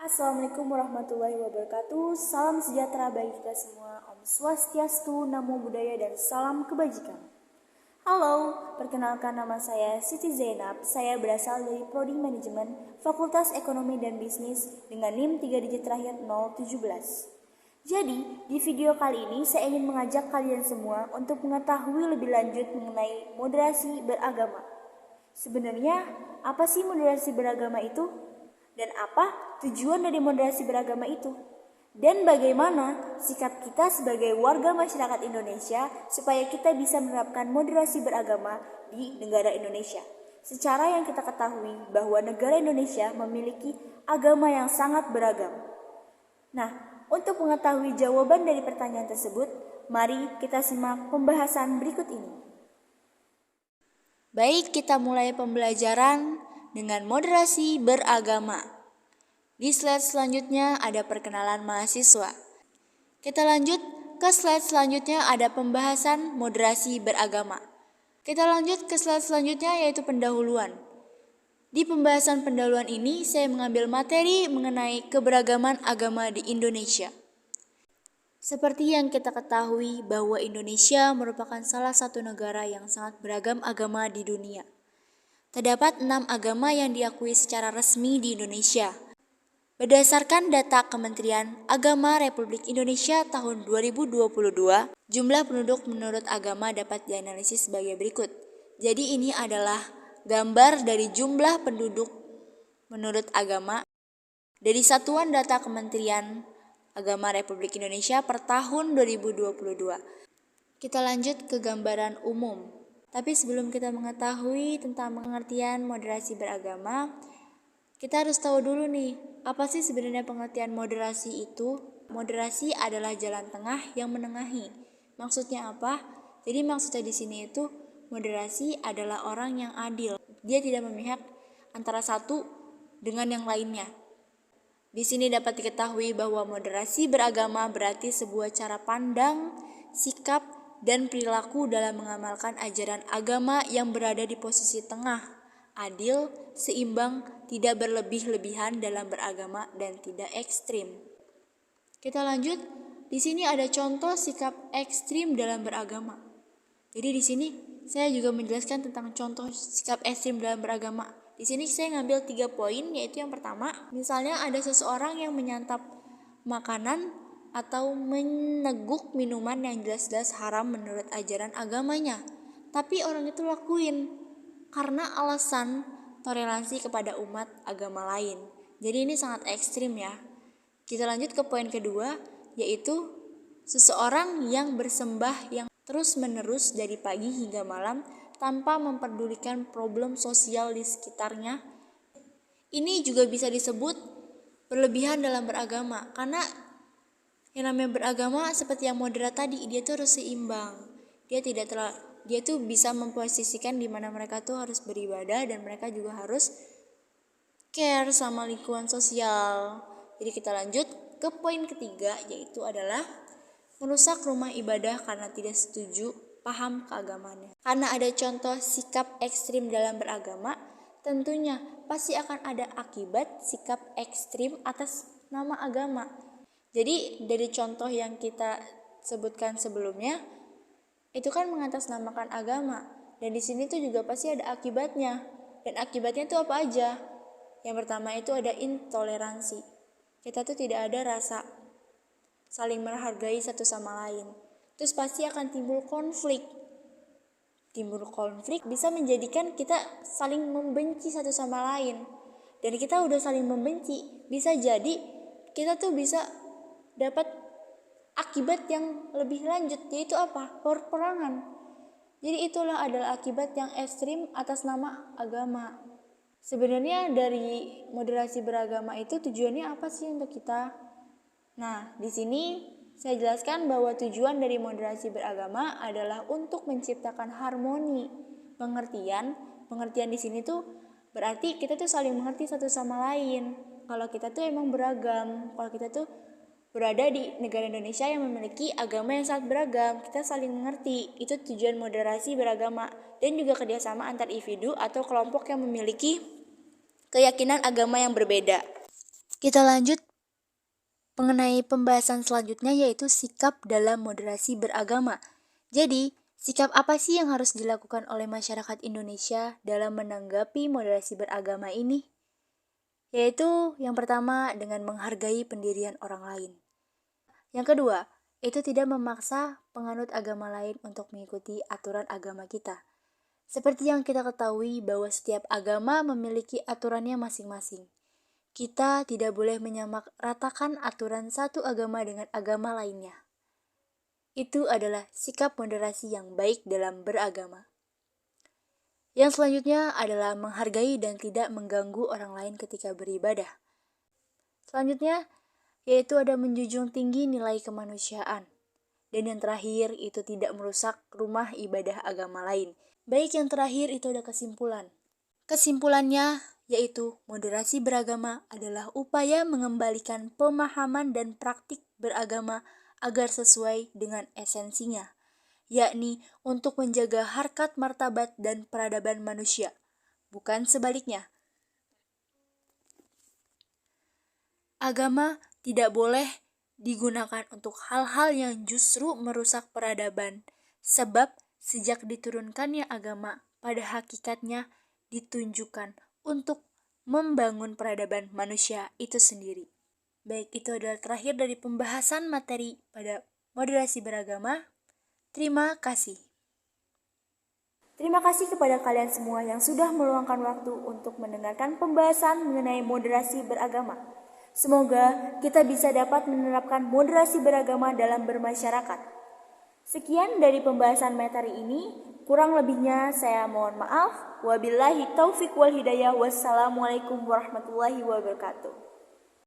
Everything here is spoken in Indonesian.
Assalamualaikum warahmatullahi wabarakatuh. Salam sejahtera bagi kita semua. Om Swastiastu, Namo Buddhaya, dan salam kebajikan. Halo, perkenalkan nama saya Siti Zainab. Saya berasal dari Prodi Manajemen Fakultas Ekonomi dan Bisnis dengan NIM 3 digit terakhir 017. Jadi, di video kali ini saya ingin mengajak kalian semua untuk mengetahui lebih lanjut mengenai moderasi beragama. Sebenarnya, apa sih moderasi beragama itu? Dan apa tujuan dari moderasi beragama itu? Dan bagaimana sikap kita sebagai warga masyarakat Indonesia supaya kita bisa menerapkan moderasi beragama di negara Indonesia? Secara yang kita ketahui bahwa negara Indonesia memiliki agama yang sangat beragam. Nah, untuk mengetahui jawaban dari pertanyaan tersebut, mari kita simak pembahasan berikut ini. Baik, kita mulai pembelajaran dengan moderasi beragama. Di slide selanjutnya ada perkenalan mahasiswa. Kita lanjut ke slide selanjutnya, ada pembahasan moderasi beragama. Kita lanjut ke slide selanjutnya, yaitu pendahuluan. Di pembahasan pendahuluan ini saya mengambil materi mengenai keberagaman agama di Indonesia. Seperti yang kita ketahui bahwa Indonesia merupakan salah satu negara yang sangat beragam agama di dunia. Terdapat 6 agama yang diakui secara resmi di Indonesia. Berdasarkan data Kementerian Agama Republik Indonesia tahun 2022, jumlah penduduk menurut agama dapat dianalisis sebagai berikut. Jadi ini adalah gambar dari jumlah penduduk menurut agama dari Satuan Data Kementerian Agama Republik Indonesia per tahun 2022. Kita lanjut ke gambaran umum. Tapi sebelum kita mengetahui tentang pengertian moderasi beragama, kita harus tahu dulu nih, apa sih sebenarnya pengertian moderasi itu? Moderasi adalah jalan tengah yang menengahi. Maksudnya apa? Jadi maksudnya di sini itu moderasi adalah orang yang adil. Dia tidak memihak antara satu dengan yang lainnya. Di sini dapat diketahui bahwa moderasi beragama berarti sebuah cara pandang, sikap, dan perilaku dalam mengamalkan ajaran agama yang berada di posisi tengah, adil, seimbang, tidak berlebih-lebihan dalam beragama, dan tidak ekstrim. Kita lanjut, di sini ada contoh sikap ekstrim dalam beragama. Jadi di sini saya juga menjelaskan tentang contoh sikap ekstrim dalam beragama. Di sini saya ngambil 3 poin, yaitu yang pertama, misalnya ada seseorang yang menyantap makanan atau meneguk minuman yang jelas-jelas haram menurut ajaran agamanya. Tapi orang itu lakuin karena alasan toleransi kepada umat agama lain. Jadi ini sangat ekstrim ya. Kita lanjut ke poin kedua, yaitu seseorang yang bersembah yang terus-menerus dari pagi hingga malam tanpa memperdulikan problem sosial di sekitarnya. Ini juga bisa disebut berlebihan dalam beragama, karena yang namanya beragama seperti yang moderat tadi, dia tuh harus seimbang. Dia tuh bisa memposisikan di mana mereka tuh harus beribadah dan mereka juga harus care sama lingkungan sosial. Jadi kita lanjut ke poin ketiga, yaitu adalah merusak rumah ibadah karena tidak setuju paham keagamaannya. Karena ada contoh sikap ekstrim dalam beragama, tentunya pasti akan ada akibat sikap ekstrim atas nama agama. Jadi dari contoh yang kita sebutkan sebelumnya, itu kan mengatasnamakan agama, dan di sini tuh juga pasti ada akibatnya. Dan akibatnya itu apa aja? Yang pertama itu ada intoleransi. Kita tuh tidak ada rasa saling menghargai satu sama lain. Terus pasti akan timbul konflik. Timbul konflik bisa menjadikan kita saling membenci satu sama lain. Dan kita udah saling membenci, bisa jadi kita tuh bisa dapat akibat yang lebih lanjut, yaitu apa? Perperangan. Jadi itulah adalah akibat yang ekstrim atas nama agama. Sebenarnya dari moderasi beragama itu tujuannya apa sih untuk kita? Nah, di sini saya jelaskan bahwa tujuan dari moderasi beragama adalah untuk menciptakan harmoni. Pengertian di sini tuh berarti kita tuh saling mengerti satu sama lain. Kalau kita tuh emang beragam, kalau kita tuh berada di negara Indonesia yang memiliki agama yang sangat beragam, kita saling mengerti. Itu tujuan moderasi beragama, dan juga kerjasama antar individu atau kelompok yang memiliki keyakinan agama yang berbeda. Kita lanjut mengenai pembahasan selanjutnya, yaitu sikap dalam moderasi beragama. Jadi, sikap apa sih yang harus dilakukan oleh masyarakat Indonesia dalam menanggapi moderasi beragama ini? Yaitu yang pertama dengan menghargai pendirian orang lain. Yang kedua, itu tidak memaksa penganut agama lain untuk mengikuti aturan agama kita. Seperti yang kita ketahui bahwa setiap agama memiliki aturannya masing-masing. Kita tidak boleh menyamaratakan aturan satu agama dengan agama lainnya. Itu adalah sikap moderasi yang baik dalam beragama. Yang selanjutnya adalah menghargai dan tidak mengganggu orang lain ketika beribadah. Selanjutnya, yaitu ada menjunjung tinggi nilai kemanusiaan. Dan yang terakhir, itu tidak merusak rumah ibadah agama lain. Baik, yang terakhir itu ada kesimpulan. Kesimpulannya, yaitu moderasi beragama adalah upaya mengembalikan pemahaman dan praktik beragama agar sesuai dengan esensinya, yakni untuk menjaga harkat martabat dan peradaban manusia, bukan sebaliknya. Agama tidak boleh digunakan untuk hal-hal yang justru merusak peradaban, sebab sejak diturunkannya agama pada hakikatnya ditunjukkan untuk membangun peradaban manusia itu sendiri. Baik, itu adalah terakhir dari pembahasan materi pada moderasi beragama. Terima kasih. Terima kasih kepada kalian semua yang sudah meluangkan waktu untuk mendengarkan pembahasan mengenai moderasi beragama. Semoga kita bisa dapat menerapkan moderasi beragama dalam bermasyarakat. Sekian dari pembahasan materi ini, kurang lebihnya saya mohon maaf. Wabillahi taufik wal hidayah. Wassalamualaikum warahmatullahi wabarakatuh.